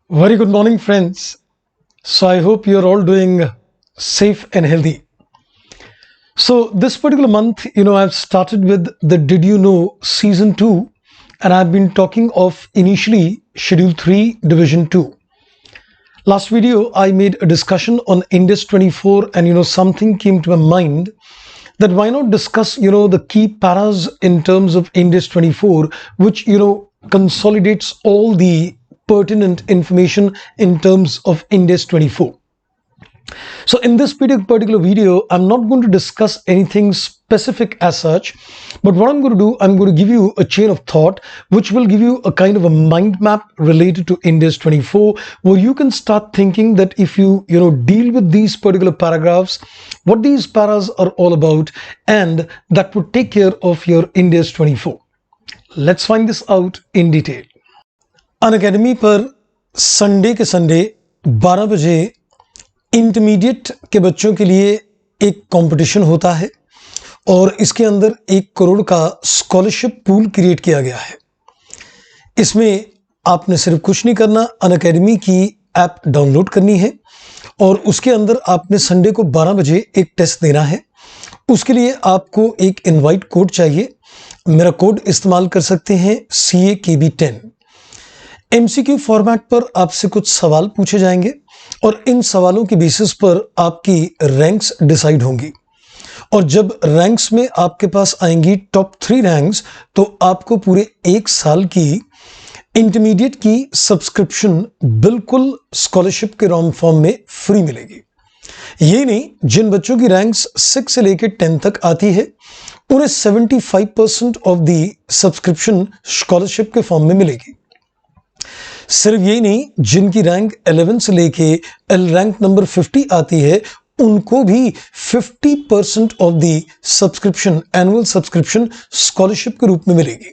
Very good morning, friends. So, I hope you're all doing safe and healthy. So, this particular month, I've started with the Did You Know Season 2, and I've been talking of initially Schedule 3, Division 2. Last video, I made a discussion on Index 24, and something came to my mind that why not discuss, the key paras in terms of Index 24, which, consolidates all the pertinent information in terms of Index 24. So in this particular video, I'm not going to discuss anything specific as such, but what I'm going to do, I'm going to give you a chain of thought, which will give you a kind of a mind map related to Index 24, where you can start thinking that if you, deal with these particular paragraphs, what these paras are all about, and that would take care of your Index 24. Let's find this out in detail. Unacademy पर Sunday के Sunday 12 बजे intermediate के बच्चों के लिए एक competition होता है और इसके अंदर 1 करोड़ का स्कॉलरशिप पूल क्रिएट किया गया है। इसमें आपने सिर्फ कुछ नहीं करना, अनअकैडमी की ऐप डाउनलोड करनी है और उसके अंदर आपने संडे को 12 बजे एक टेस्ट देना है। उसके लिए आपको एक इनवाइट कोड चाहिए। मेरा कोड इस्तेमाल कर सकते हैं CAKB10। MCQ फॉर्मेट पर आपसे कुछ सवाल पूछे जाएंगे और इन सवालों के बेसिस पर आपकी रैंक्स डिसाइड होंगी और जब रैंक्स में आपके पास आएंगी टॉप 3 रैंक्स तो आपको पूरे 1 साल की इंटरमीडिएट की सब्सक्रिप्शन बिल्कुल स्कॉलरशिप के रॉम फॉर्म में फ्री मिलेगी। ये नहीं, जिन बच्चों की रैंक्स 6 से लेकर 10 तक आती है उन्हें 75% ऑफ दी सब्सक्रिप्शन स्कॉलरशिप के फॉर्म में मिलेगी। सिर्फ यही नहीं, जिनकी रैंक 11 से लेके एल रैंक नंबर 50 आती है उनको भी 50% of the subscription, annual subscription scholarship के रूप में मिलेगी।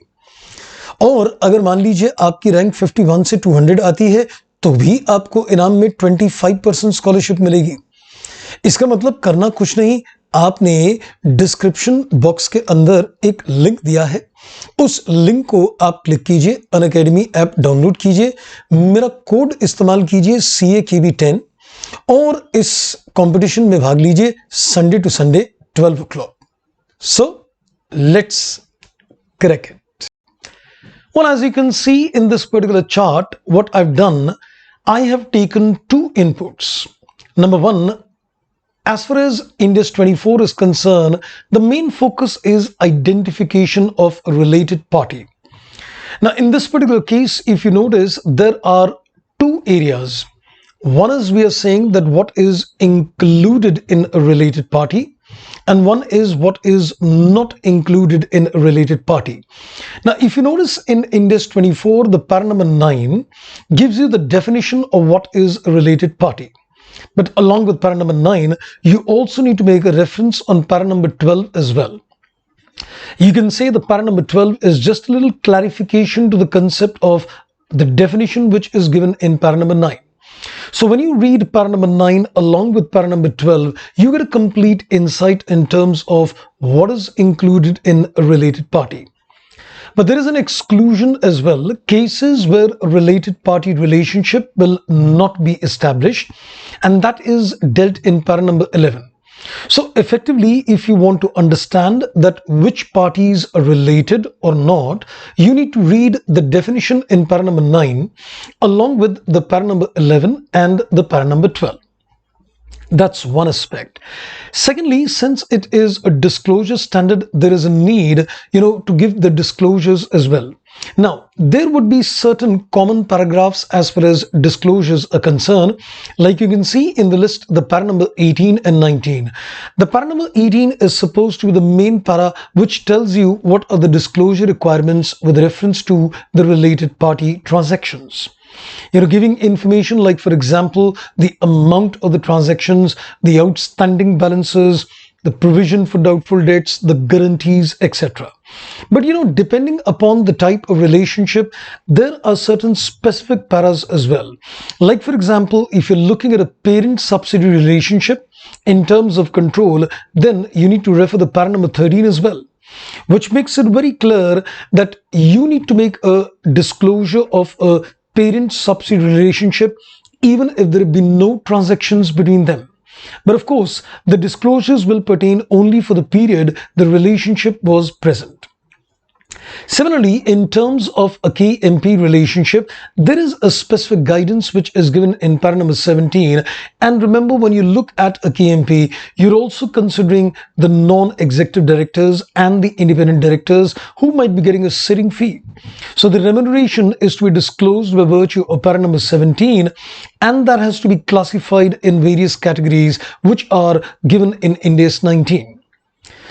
और अगर मान लीजिए आपकी रैंक 51 से 200 आती है तो भी आपको इनाम में 25% स्कॉलरशिप मिलेगी। इसका मतलब करना कुछ नहीं, आपने डिस्क्रिप्शन बॉक्स के अंदर एक लिंक दिया है, उस लिंक को आप क्लिक कीजिए, अनअकैडमी ऐप डाउनलोड कीजिए, मेरा कोड इस्तेमाल कीजिए CAKB10 और इस कंपटीशन में भाग लीजिए Sunday to Sunday 12 o'clock. So let's crack it. Well, as you can see in this particular chart, what I've done, I have taken 2 inputs. Number 1, as far as Index 24 is concerned, the main focus is identification of a related party. Now, in this particular case, if you notice, there are 2 areas. One is we are saying that what is included in a related party, and one is what is not included in a related party. Now, if you notice in Index 24, the para number 9 gives you the definition of what is a related party. But along with para number 9, you also need to make a reference on para number 12 as well. You can say the para number 12 is just a little clarification to the concept of the definition which is given in para number 9. So when you read para number 9 along with para number 12, you get a complete insight in terms of what is included in a related party. But there is an exclusion as well, cases where a related party relationship will not be established, and that is dealt in para number 11. So effectively, if you want to understand that which parties are related or not, you need to read the definition in para number 9 along with the para number 11 and the para number 12. That's one aspect. Secondly, since it is a disclosure standard, there is a need, to give the disclosures as well. Now, there would be certain common paragraphs as far as disclosures are concerned. Like you can see in the list, the para number 18 and 19. The para number 18 is supposed to be the main para which tells you what are the disclosure requirements with reference to the related party transactions. Giving information like, for example, the amount of the transactions, the outstanding balances, the provision for doubtful debts, the guarantees, etc. But depending upon the type of relationship, there are certain specific paras as well. Like, for example, if you're looking at a parent-subsidiary relationship in terms of control, then you need to refer the para number 13 as well, which makes it very clear that you need to make a disclosure of a parent-subsidiary relationship even if there have been no transactions between them. But of course, the disclosures will pertain only for the period the relationship was present. Similarly, in terms of a KMP relationship, there is a specific guidance which is given in para number 17. And remember, when you look at a KMP, you're also considering the non-executive directors and the independent directors who might be getting a sitting fee. So the remuneration is to be disclosed by virtue of para number 17, and that has to be classified in various categories which are given in Ind AS 19.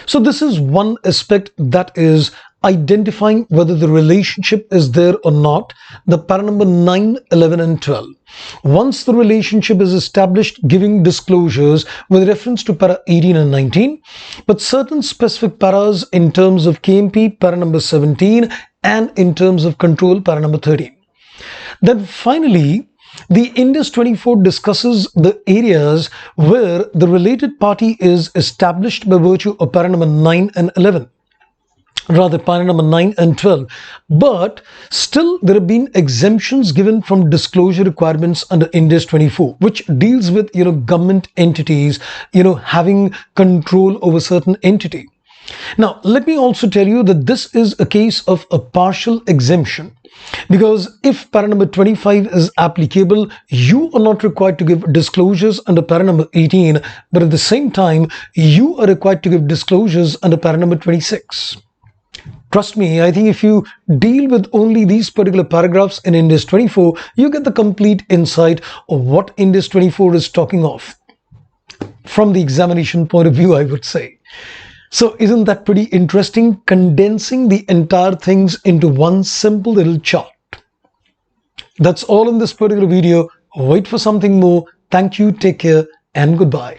So this is one aspect, that is identifying whether the relationship is there or not, the para number 9, 11 and 12. Once the relationship is established, giving disclosures with reference to para 18 and 19, but certain specific paras in terms of KMP, para number 17, and in terms of control, para number 13. Then finally, the Ind AS 24 discusses the areas where the related party is established by virtue of para number 9 and 11. Rather, para number 9 and 12, but still there have been exemptions given from disclosure requirements under Ind AS 24, which deals with government entities having control over certain entity. Now let me also tell you that this is a case of a partial exemption, because if para number 25 is applicable, you are not required to give disclosures under para number 18, but at the same time you are required to give disclosures under para number 26. Trust me, I think if you deal with only these particular paragraphs in Ind AS 24, you get the complete insight of what Ind AS 24 is talking of from the examination point of view, I would say. So isn't that pretty interesting, condensing the entire things into one simple little chart? That's all in this particular video. Wait for something more. Thank you, take care, and goodbye.